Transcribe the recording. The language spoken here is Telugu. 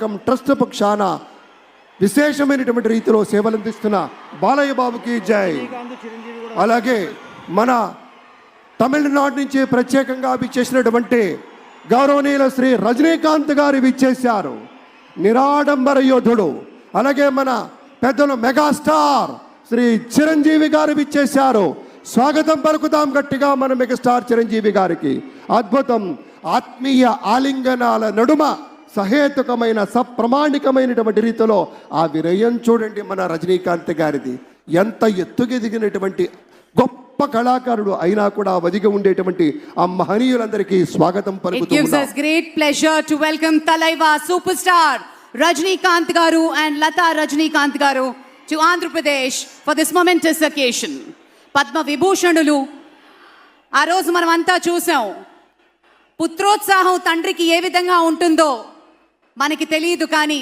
ట్రస్ట్ పక్షాన విశేషమైనటువంటి రీతిలో సేవలందిస్తున్న బాలయ్య బాబుకి జై. అలాగే మన తమిళనాడు నుంచి ప్రత్యేకంగా విచ్చేసినటువంటి గౌరవనీయుల శ్రీ రజనీకాంత్ గారు విచ్చేశారు, నిరాడంబర యోధుడు. అలాగే మన పెద్దలు మెగాస్టార్ శ్రీ చిరంజీవి గారు విచ్చేశారు. స్వాగతం పలుకుతాం గట్టిగా మన మెగాస్టార్ చిరంజీవి గారికి. అద్భుతం. ఆత్మీయ ఆలింగనాల నడుమ సహేతుకమైన సప్రమాణికమైనటువంటి రీతిలో ఆ విరయం చూడండి మన రజనీకాంత్ గారిది. ఎంత ఎత్తుకెదిగినటువంటి గొప్ప కళాకారుడు అయినా కూడా వదిగి ఉండేటువంటి ఆ మహనీయులందరికీ స్వాగతం పలుకుతూ It gives us great pleasure to welcome Talaiva superstar Rajnikanth garu and Lata Rajnikanth garu to Andhra Pradesh for this momentous occasion. Padma విభూషణులు ఆ రోజు మనం అంతా చూసాం. పుత్రోత్సాహం తండ్రికి ఏ విధంగా ఉంటుందో మనకి తెలియదు, కానీ